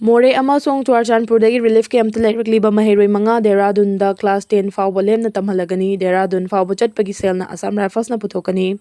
More amasong Churachandpurdagi relief camp leirikliba maheroi manga Dehradunda class 10 fauba lemna tamhalagani Dehradun fauba chatpagi selna Assam Rifles na puthokani.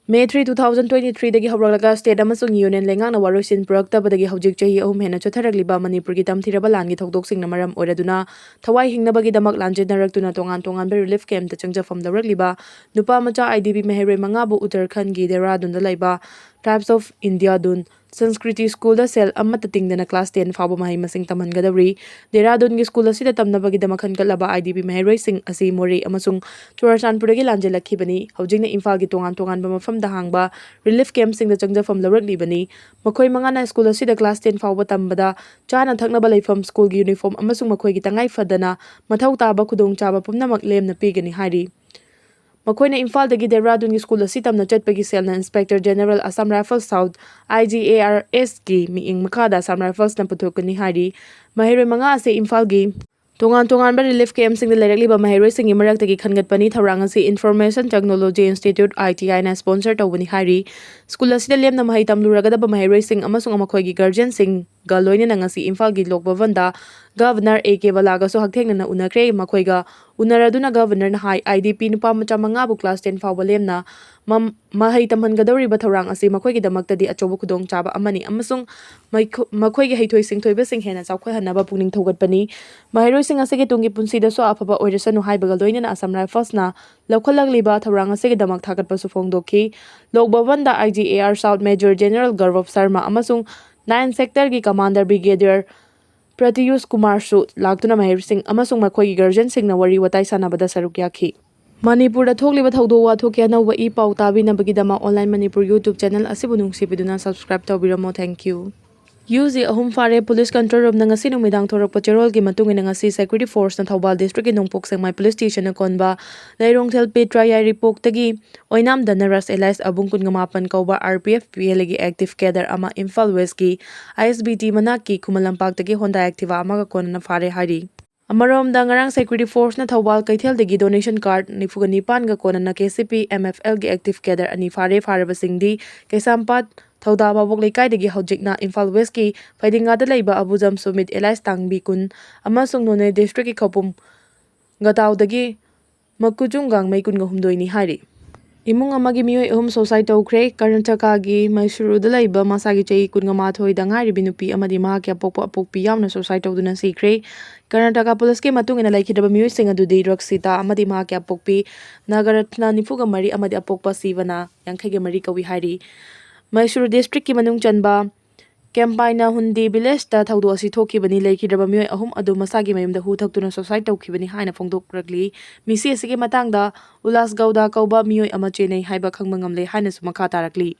May 3, 2023 dagi hawralaga state amasung union lengang na waroisin puraktabadagi hawjik chahi ahum hena chotharagliba Manipurgi tamthiraba langi thokdoksingna maram oiraduna thawai hingnabagidamak lanjenarakduna tongan relief camp ta changjafam lawragliba nupa macha IDP maheroi manga bu Uttarakhand gi Dehradunda laiba Tribes of India dun Sanskriti School da sel amata tingdana class 10 fauba mahi masing tamhangadawri Dehradun gi school asida tamnabagidama khankalaba IDP maheroi sing asi More amasung Churachandpurdagi lanjelakhibani hawjingna Imphal gi tongan ba mafam da hangba relief camp sing da changjafam lawraklibani makhoi mangana school asida class 10 fauba tambada chana thaknaba leifam school gi uniform amasung makhoi gi tangai fadana mathau taba khudong chaba pumnamak lemna pigani hari Makoina Imphal dagi Dehradun gi school asi tamna chatpagi selna Inspector General Assam Rifles South IGARS gi miing makada Assam Rifles na puthokani hari maheroi manga ase Imphal gi tongan ba relief camp sing da lerakliba maheroi sing gi maraktagi khangatpani thawrang asi Information Technology Institute ITI na sponsor tawbani hari school asi da lemna mahai tamluragadaba maheroi sing amasung amakhoi gi guardian sing ga loina na ngasi Imphal gi lokbavanda Governor A.K. Balaga so hagthengna na unakre makoiga unaraduna governor na hai IDP nupa macha manga bu class 10 fauba lemna mahai tamhangadawri ba thawrang asi makoigi damaktadi achobu khudong chaba amani amasung makoigi haithoi singthoi sing hena chawkhoi hanaba pungning thogatpani maheroi sing asigi tungi punsi da so afaba oirasanu haibaga loina na Assam Rifles na laukhallagliba thawrang asigi damak thakatpa su phongdokhi lokbawanda IGAR South Major General Garvav Sharma amasung 9 sector gi commander brigadier Pratyush Kumar Su laktuna maher sing amasung makhoi guardian sing na wari watai sanabada saruk yakhi Manipur da thokliba thawdo wa thokya na wa I pau tabi na bagidama online Manipur YouTube channel asibu nungsibiduna subscribe tawbiramo thank you UZ ahum fare police control room na ngasi numidang thorak patrol gi matungin ngasi security force na Thawbal district in Nongpok Sengmai police station na konba Lairong Thel Petra Yai report tagi oinam danaras Elias abung kun ngamapan kauba RPF PL gi active cadre ama Imphal West gi ISBT manaki Kumalampak tagi Honda Activa ama ka kon na fare hari Amarom da ngarang security force na Thawbal Kaithel dagi donation card nifugani pan ga kon na KCP MFL gi active cadre ani fare basingdi Kaisampat Thauda babok lekai dagi hawjikna Imphal West ki Faidingada laiba Abujam Sumit Elias Tangbi kun amasung None district ki khopum gataw dagi Makujunggang may kun gahumdoy ni hari Imung amagi miyoi ahum society tawkhre Karnataka gi Mysuru da laiba masagi chai kun nga mathoi da ngari binupi amadi mahakya pokpa apokpi yamna society tawduna sikre Karnataka police ke matung ina laikhidaba miyoi sing adudi Raksita amadi mahakya apokpi Nagaratna nifuga mari amadi apokpa Sivana yangkhai mari kawi hari Mysuru district ki manung chanba Kempaina Hundi village ta thawdo asi thokibani laikhidaba miyoi ahum adu masagi mayumda hu thaktuna society tawkhibani haina phongdokragli misi asigi matangda Ulas Gauda kauba miyoi ama chenai haiba khangma ngamle haina sumakha tarakli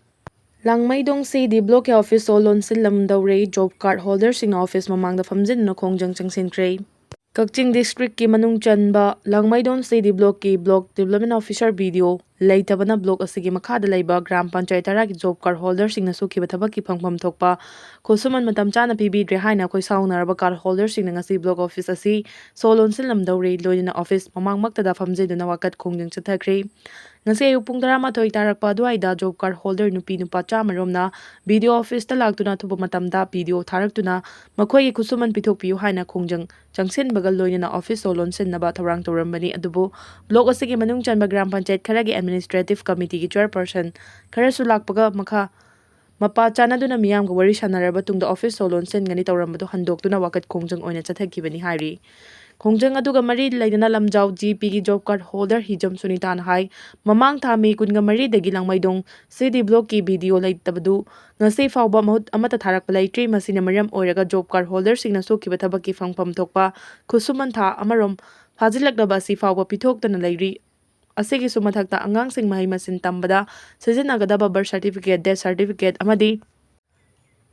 Langmaidong CD block office solon silam dawre job card holder sing office mamangda famjin na khongjang changsinkrei Kakching district ki manung chanba Langmaidong CD block ki block development officer video leitabana block asigi makhada laiba gram panchayat tara ki job card holder sing na sukhiba thabak ki phangpham thokpa kosuman matam chana pibidre haina khoi saunaraba card holder sing na ngasi block office asi solon silam dawre loina office mamang maktada famjeduna wakat khongjang chathakre ngasi ayuk pung 12 tarakpa duaida job card holder nupi nupa chamaromna video office ta laktuna thuba matamda video tharaktuna makhoi kusuman pithokpiu haina khongjang changsin bagal loina office solon sinnaba thorang torambani adubu block asigi manung chanba gram panchayat kharagi administrative committee ki chairperson kharasu lakpaga makha mapa chanaduna miyam ga wari sanaraba tungda office solon sen gani tawrambado handoktuna wakat khongjang oina chathakibani hari khongjang aduga mari laidana lamjau GP ki job card holder hijam sunitan hai mamang thami kunga mari dagi Langmaidong CD block ki video laitabadu ngasi fawba mahut amata tharak palai masina maryam oiraga job card holder singna sokhiba thabaki phangpham thokpa khusuman tha amarom phajilakdaba si fawba pithoktana lairi asigi sumathakta angang sing mahai masin tambada sijinagadaba birth certificate death certificate amadi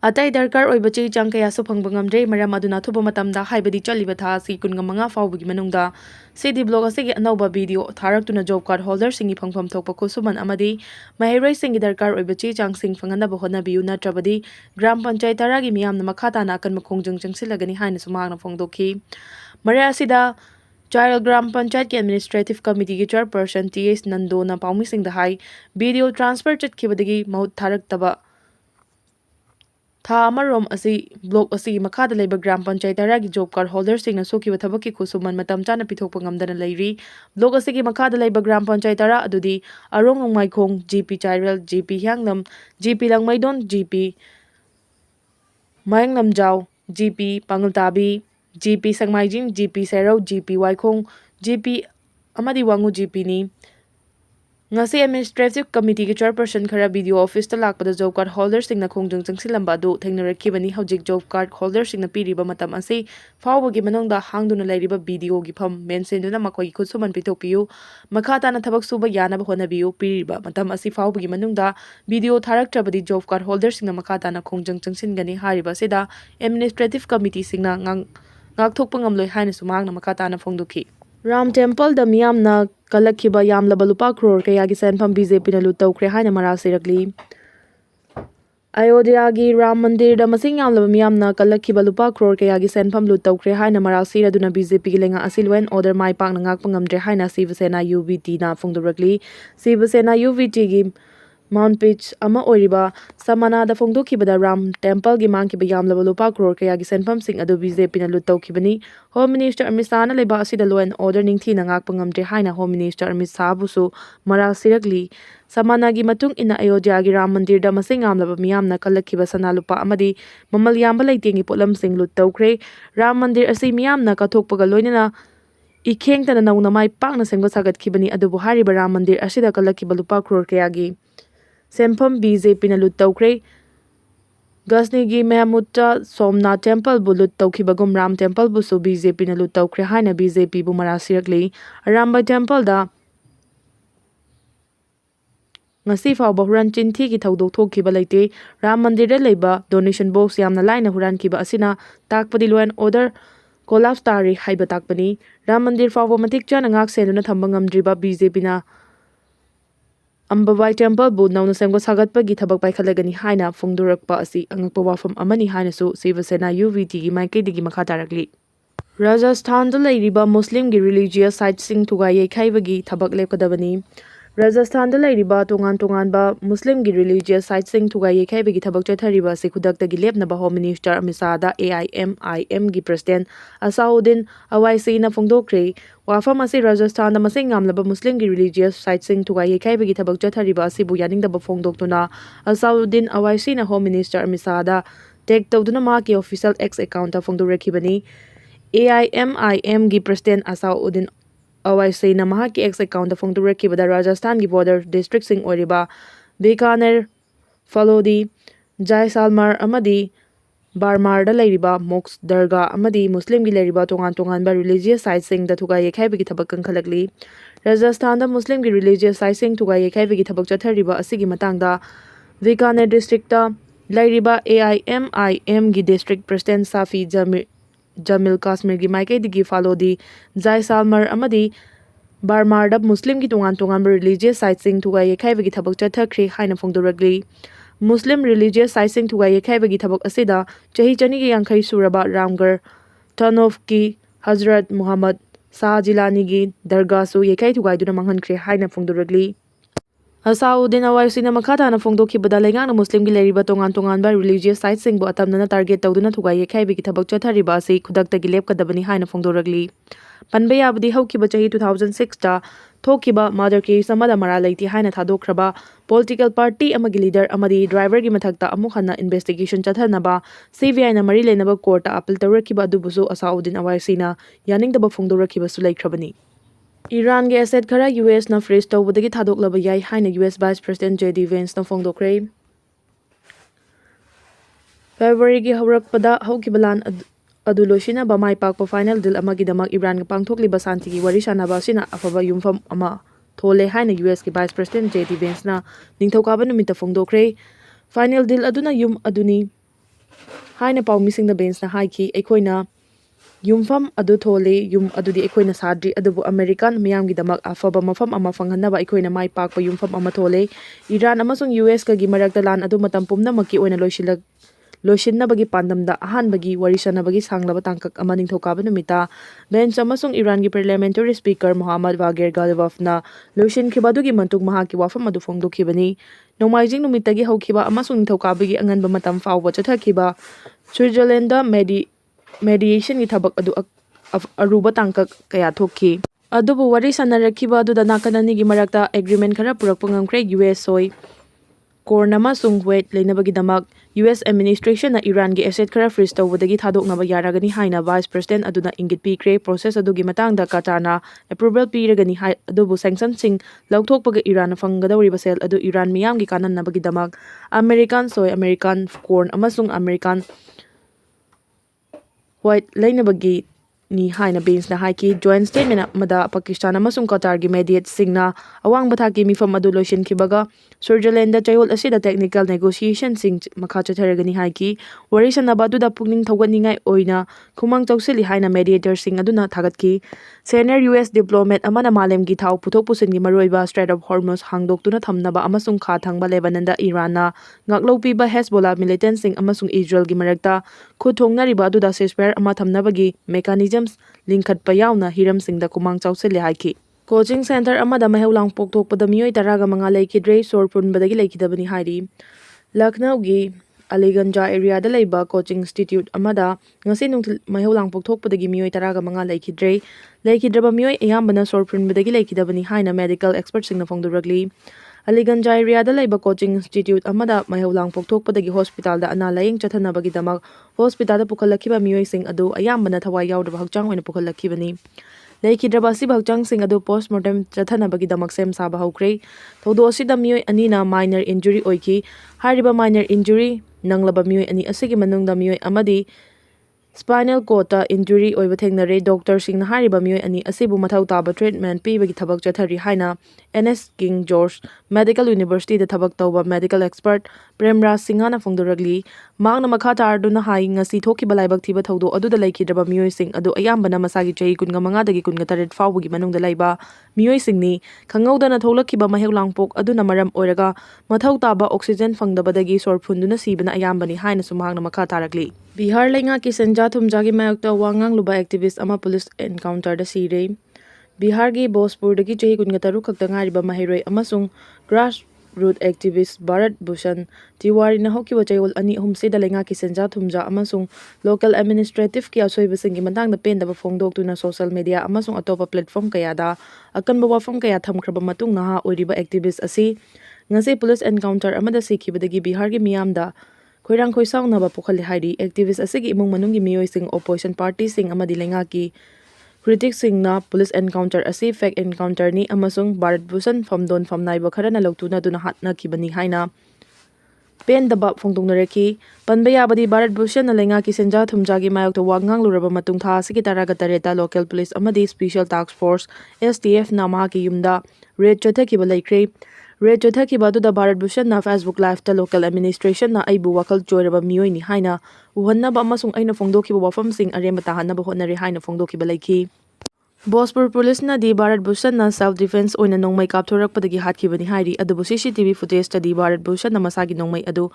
Atai darkar oiba chi chang kaya su phangba ngamdre maram aduna thuba matamda haibadi chaliba tha si kunga manga fawbagi manungda CD blog asigi anauba video tharaktuna job card holder singi phangpham thokpa khusuman amadi maheroi singi darkar oiba chi chang sing phangana bahona biu natrabadi gram panchayat taragi miyamna makhata na kan makhongjang changsilagani haina sumagna phongdokhi mara asida Child Gram Panchayat ki Administrative Committee ki Chairperson T.S. Nando na paumising da hai video transfer chat khibadagi mahut tharak taba Tha amarom asi block asi makhada leiba gram panchayat taragi job card holders singna sokiba thabakki khusuman matam chana pithokpa ngamdana leiri block asigi makhada leiba gram panchayat tara adudi arong ngmaikhong GP Chairel GP Hyangnam GP Langmaidon GP Mayangnam Jaw GP Pangaltabi GP Sangmaijing GP Serau GP Waikhong GP amadi wangu GP ni ngasi administrative committee ki chairperson khara video office ta lakpada job card holders singna khongjung changsilamba adu thengnarakibani hojik job card holders singna piriba matam ase fawbagi manongda hangduna leiriba video gi pham mensenduna makoi khusuman pitokpiu makhata na thabak suba yanaba honabiu piriba matam ase fawbagi manongda video tharaktrabadi job card holders singna makhata na khongjung changsingani hariba seda administrative committee singna ngakthokpa ngamloi haina sumangna makhata na phongdukhi Ram Temple da miyamna kalakhiba yamlaba lupa crore kayagi senpham BJP na lut tawkhre haina mara sirakli Ayodhya gi Ram Mandir da masing yamlaba miyamna kalakhiba lupa crore kayagi senpham lut tawkhre haina mara siraduna BJP gi lenga asilwen order mai pak na ngakpa ngamdre haina Shiva Sena UVT na phongdurakli Shiva Sena UVT gi Mount Pitch ama oiriba samana da phongdokhibada Ram Temple gi mangkiba yamlaba lupa crore kayagi senpham sing adu BJP na lut tawkhibani Home Minister Amit Shah na leba asida law and order ningthi na ngakpa ngamdre haina Home Minister Amit Shah busu mara sirakli samana gi matung ina Ayodhya gi Ram Mandir da masing amlaba miyamna kalakhiba sana lupa amadi mamal yamba leitengi potlam sing lut tawkhre Ram Mandir asi miyamna kathokpaga loinana ikhengtana nauna mai pakna sengba sagatkhibani adubu hariba Ram Mandir asida kalakhiba lupa crore kayagi senpham BJP na lut tawkhre Gasni gi Mahmudta Somnath Temple bu lut tawkhibagum Ram Temple bu su BJP na lut tawkhre haina BJP bu mara sirakli Aramba Temple da ngasi fawba huran chinthi ki thodok thokhiba leite Ram Mandir da leiba donation box yamna laina huran kiba asina takpadi law and order collapse tari haiba takpani Ram Mandir fawba matik chana ngak senuna thamba ngamdriba BJP na Ambabai Temple bu nauna sengwa sagatpa gi thabak paikhalagani haina phongdurakpa asi angakpa wafam amani haina su Shiva Sena UVT gi maikaidigi makha tarakli Rajasthan da leiriba Muslim gi religious site sing thugai yekhaibagi thabak lepkadabani Rajasthan da leiriba tongan ba Muslim gi religious site sing thugai yekhaibagi thabak chathariba se khudakta gi lepnaba Home Minister Amit Shah da AIMIM gi president Asauddin Owaisi na phongdokre wafam ase Rajasthan da masing ngamlaba Muslim gi religious site sing thugai yekhaibagi thabak chathariba asibu yaningdaba phongdoktuna Asauddin Owaisi na Home Minister Amit Shah da tag tawduna ma ki official X account ta phongdorakhibani AIMIM gi president Asauddin Owaisi na mahaki X account ta phongdorakhibada Rajasthan gi border district sing oriba Bikaner Falodi Jaisalmer amadi Barmar da leiriba Mox Darga amadi Muslim gi leiriba tongan ba religious site sing da thugai yekhaibagi thabak kangkhalakli Rajasthan da Muslim gi religious site sing thugai yekhaibagi thabak chathariba asigi matangda Bikaner district ta leiriba AIMIM gi district president Safi Jamil Kashmir gi maikaidigi Falodi Jaisalmer amadi Barmar da Muslim gi tongan ba religious site sing thugai yekhaibagi thabak chathakre haina phongdoragli Muslim religious site sing thugai yekhaibagi thabak asida chahi chani gi yankhai suraba Ramgarh Turnoff ki Hazrat Muhammad Shah Jilani gi dargah su yekhai thugai duna manghankre haina phongdoragli Asauddin Owaisi na makhata na phongdokhibada lengang na Muslim gi leiriba tongan ba religious site sing bu atamna target tawduna thugai yekhaibagi thabak chathariba ase khudakta gi lepkadabani haina phongdoragli Panba yabadi haukiba chahi 2006 ta thokiba mother case amada mara leiti haina thadokhraba political party amagi leader amadi driver gi mathakta amuk hana investigation chathanaba CBI na mari lenaba court ta appeal tawrakiba adubusu Asauddin Owaisi na yaningdaba phongdorakiba su laikhrabani Iran ge asset khara US na freeze tawbadagi thadoklaba yai haina US Vice President JD Vance na phongdokre February gi haurakpada haukibalan adu loisina ba mai pakpa final deal amagi damak Iran ga pangthokliba santi gi wari sanaba sina afaba yumfam ama thole haina US ki Vice President JD Vance na ningthokaba numita phongdokre final deal aduna yum aduni haina pawmising na Vance na haiki ekoina yumfam adu thole yum adudi ekoina sadri adubu American miyamgi damak afaba mafam ama fanghanaba ekoina mai pakpa yumfam ama thole Iran amasung US ka gi marakta lan adu matam pumna maki oina loishinnabagi pandamda ahanbagi wari sanabagi sanglaba tangkak ama ningthokaba numita bench amasung Iran gi parliamentary speaker Mohammad Bagher Ghalibafna loishinkhriba adugi mantuk mahaki wafam adu phongdokhibani nomaijing numitagi hokhiba amasung ningthokabagi anganba matam fawba chathakhiba Switzerland mediation gi thabak adu aruba tangkak kaya thokhi adubu wari sanarakiba aduda nakanani gi marakta agreement khara purakpa ngamkhre US soi Kornama sung wait Lainabagi Damak, US administration na Iran gi asset khara freeze tawbadagi thadok naba yaragani haina Vice President aduna ingit pikre process adugi matangda Qatarna approval piragani hai adubu sanction sing lauthokpaga Iran fanggadawriba sel adu Iran miyamgi kanan nabagi damak American soy American corn amasung American white Lainabagi ni haina beans na haiki joint statement mada Pakistan amasung Qatar gi mediate singna awang bathaki mifam adu loishin kibaga Switzerland da chayol asida technical negotiation sing makha chatharagani haiki wari sanaba adu da pugning thawganingai oina khumang chawsili haina mediator sing aduna thagatki senior US diplomat amana malem gi thau puthok pusin gi maroiba Strait of Hormuz hangdoktuna thamnaba amasung kha thangba Lebanon da Iran na ngaklopi ba Hezbollah militant sing amasung Israel gi marakta khuthongna riba adu da ceasefire ama thamnabagi mechanism Linkhat Payauna Hiram Singh da Kumang Chawsili haiki Coaching Center amada maheulang pokthokpada miyoi taraga manga leikidre sorpun badagi leikidabani hairi Lucknow gi Aliganja area da leiba coaching institute amada ngasi nungthil maheulang pokthokpadagi miyoi taraga manga leikidraba miyoi ayambana sorpun badagi leikidabani haina medical expert singna phongduragli Aliganja area da leiba coaching institute amada maheulang pokthokpadagi hospital da ana laying chathanabagi damak hospital da pukhalakhiba miyoi sing adu ayambana thawai yaudaba hakchang oina pukhalakibani Leikidraba si bhakchang sing adu postmortem chathanabagi damak sem saba hokre thodo asida miyoi anina minor injury oiki hariba minor injury nanglaba miyoi ani asigi manungda miyoi amadi spinal cord injury oiba thengnare doctor singna hariba miyoi ani asibu mathau taba treatment pibagi thabak chathari haina NS King George Medical University da thabak tawba medical expert Premraj Singhana phongduragli mangna makha tarduna hai ngasi thokiba laibak thiba thodo aduda leikidraba miyoi sing adu ayambana masagi chei 15 dagi 18 fawbugi manungda laiba miyoi singni khangawdana tholakhiba maheulang pok aduna maram oiraga mathau taba oxygen phangdabadagi sorphunduna sibana ayambani haina sumangna makha tarakli Bihar lenga ki senja thumjagi mayokta wangang luba activist ama police encounter da sire Bihar gi Bhojpur dagi chehi 13 khakta ngariba mahiroi amasung grassroots activist Bharat Bhushan Tiwari na hokiba chayol ani ahum se da lenga ki senja thumja amasung local administrative ki asoiba singi matangda pendaba phongdoktuna social media amasung atopa platform kaya da akanba wafam kaya thamkhraba matung naha oiriba activist asi ngase police encounter amada sikhibadagi Bihar gi miyamda Khoirang khoisaungnaba pokhali hairi activist asigi imung manunggi miyoi sing opposition party sing amadi lenga ki critics singna police encounter asi fake encounter ni amasung Bharat Bhushan famdon famnaiba kharana loktuna duna hatna kibani haina pen daba phongdongnareki panbaya badi Bharat Bhushan na lenga ki senja thumjagi mayokta wangang luraba matung tha asigi taraga tareta local police amadi special task force STF na ma ki yumda raid chathakiba laikre Red Jothaki Badu da Bharat Bhushan na Facebook Live ta local administration na aibu wakal joiraba miyoi ni haina uhanna ba amasung aina phongdoki ba wafam sing aremba tahanna ba hotnari haina phongdoki ba laiki Bhojpur police na di Bharat Bhushan na self defense oina nongmai kapthorakpadagi hatkibani hairi adubu CCTV footage ta di Bharat Bhushan na masagi nongmai adu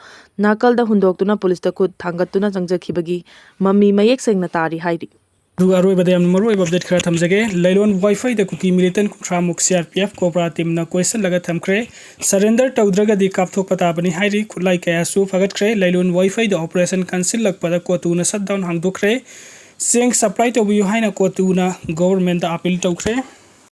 nakal da hundoktuna police ta khut thangattuna changjakhibagi mami mayek sengna tari hairi update khara thamjage lailon wifi da Kuki Millitants kunthra muk CRPF Cobra team na question laga thamkhre surrender tawdraga di kapthok pata bani hairi khulai kaya su fagat khre lailon wifi da operation cancel lakpada kotu na shutdown hangdokre seng supply to bu haina kotu na government da appeal tawkhre